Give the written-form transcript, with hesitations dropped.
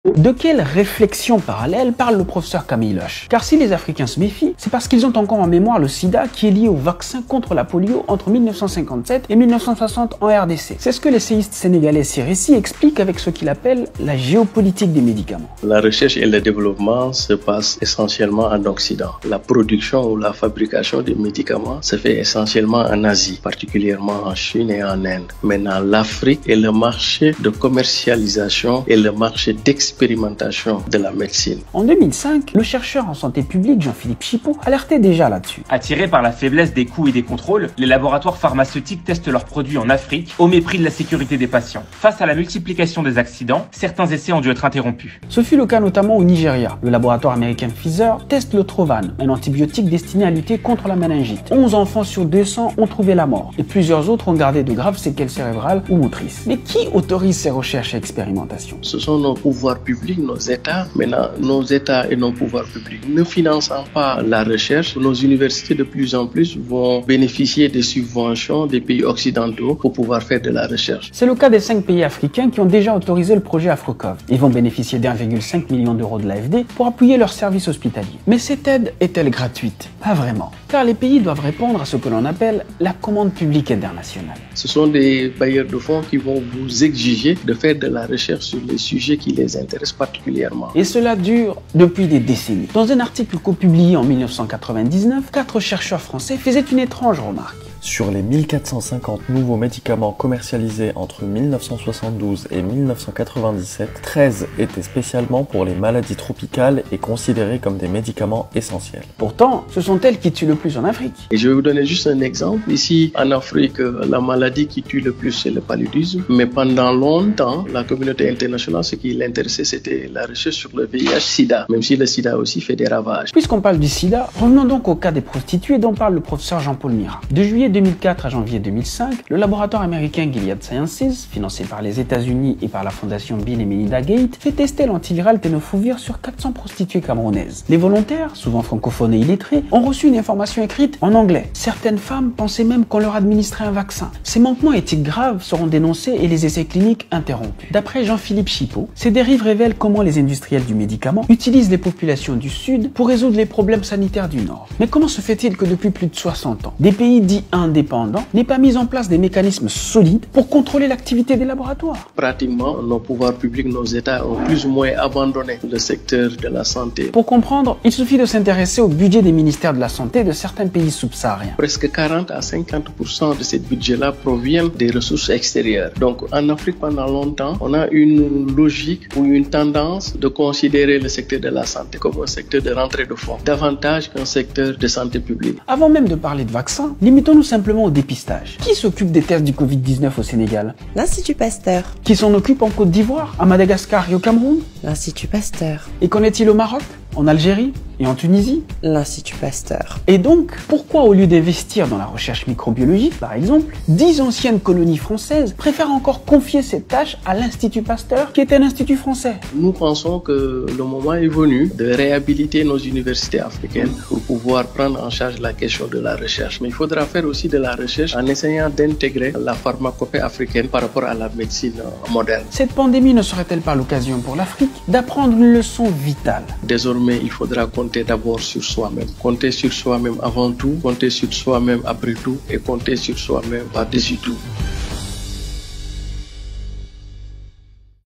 De quelle réflexion parallèle parle le professeur Camille Loche? Car si les Africains se méfient, c'est parce qu'ils ont encore en mémoire le sida qui est lié au vaccin contre la polio entre 1957 et 1960 en RDC. C'est ce que l'essayiste sénégalais Sirissi explique avec ce qu'il appelle la géopolitique des médicaments. La recherche et le développement se passent essentiellement en Occident. La production ou la fabrication des médicaments se fait essentiellement en Asie, particulièrement en Chine et en Inde. Maintenant, l'Afrique est le marché de commercialisation et le marché d'expérimentation de la médecine. En 2005, le chercheur en santé publique Jean-Philippe Chipeau alertait déjà là-dessus. Attirés par la faiblesse des coûts et des contrôles, les laboratoires pharmaceutiques testent leurs produits en Afrique au mépris de la sécurité des patients. Face à la multiplication des accidents, certains essais ont dû être interrompus. Ce fut le cas notamment au Nigeria. Le laboratoire américain Pfizer teste le Trovan, un antibiotique destiné à lutter contre la méningite. 11 enfants sur 200 ont trouvé la mort et plusieurs autres ont gardé de graves séquelles cérébrales ou motrices. Mais qui autorise ces recherches et expérimentations? Ce sont nos pouvoirs publics, nos États. Maintenant, nos États et nos pouvoirs publics ne finançant pas la recherche, nos universités de plus en plus vont bénéficier des subventions des pays occidentaux pour pouvoir faire de la recherche. C'est le cas des 5 pays africains qui ont déjà autorisé le projet Afrocov. Ils vont bénéficier d'1,5 million d'euros de l'AFD pour appuyer leurs services hospitaliers. Mais cette aide est-elle gratuite? Pas vraiment. Car les pays doivent répondre à ce que l'on appelle la commande publique internationale. Ce sont des bailleurs de fonds qui vont vous exiger de faire de la recherche sur les sujets qui les intéressent particulièrement. Et cela dure depuis des décennies. Dans un article co-publié en 1999, 4 chercheurs français faisaient une étrange remarque. Sur les 1450 nouveaux médicaments commercialisés entre 1972 et 1997, 13 étaient spécialement pour les maladies tropicales et considérés comme des médicaments essentiels. Pourtant, ce sont elles qui tuent le plus en Afrique. Et je vais vous donner juste un exemple. Ici, en Afrique, la maladie qui tue le plus, c'est le paludisme. Mais pendant longtemps, la communauté internationale, ce qui l'intéressait, c'était la recherche sur le VIH-Sida, même si le Sida aussi fait des ravages. Puisqu'on parle du Sida, revenons donc au cas des prostituées dont parle le professeur Jean-Paul Mira. De juillet 2004 à janvier 2005, le laboratoire américain Gilead Sciences, financé par les États-Unis et par la fondation Bill et Melinda Gates, fait tester l'antiviral tenofovir sur 400 prostituées camerounaises. Les volontaires, souvent francophones et illettrés, ont reçu une information écrite en anglais. Certaines femmes pensaient même qu'on leur administrait un vaccin. Ces manquements éthiques graves seront dénoncés et les essais cliniques interrompus. D'après Jean-Philippe Chipeau, ces dérives révèlent comment les industriels du médicament utilisent les populations du Sud pour résoudre les problèmes sanitaires du Nord. Mais comment se fait-il que depuis plus de 60 ans, des pays dits indépendants n'aient pas mis en place des mécanismes solides pour contrôler l'activité des laboratoires? Pratiquement, nos pouvoirs publics, nos États ont plus ou moins abandonné le secteur de la santé. Pour comprendre, il suffit de s'intéresser au budget des ministères de la Santé de certains pays subsahariens. Presque 40 à 50% de ces budgets-là proviennent des ressources extérieures. Donc en Afrique, pendant longtemps, on a une logique ou une tendance de considérer le secteur de la santé comme un secteur de rentrée de fonds, davantage qu'un secteur de santé publique. Avant même de parler de vaccins, limitons-nous simplement au dépistage. Qui s'occupe des tests du Covid-19 au Sénégal? L'Institut Pasteur. Qui s'en occupe en Côte d'Ivoire, à Madagascar et au Cameroun? L'Institut Pasteur. Et qu'en est-il au Maroc, en Algérie et en Tunisie? L'Institut Pasteur. Et donc, pourquoi au lieu d'investir dans la recherche microbiologique, par exemple, 10 anciennes colonies françaises préfèrent encore confier cette tâche à l'Institut Pasteur, qui est un institut français? Nous pensons que le moment est venu de réhabiliter nos universités africaines pour pouvoir prendre en charge la question de la recherche. Mais il faudra faire aussi de la recherche en essayant d'intégrer la pharmacopée africaine par rapport à la médecine moderne. Cette pandémie ne serait-elle pas l'occasion pour l'Afrique d'apprendre une leçon vitale? Désormais, il faudra compter d'abord sur soi-même. Compter sur soi-même avant tout, compter sur soi-même après tout et compter sur soi-même par-dessus tout.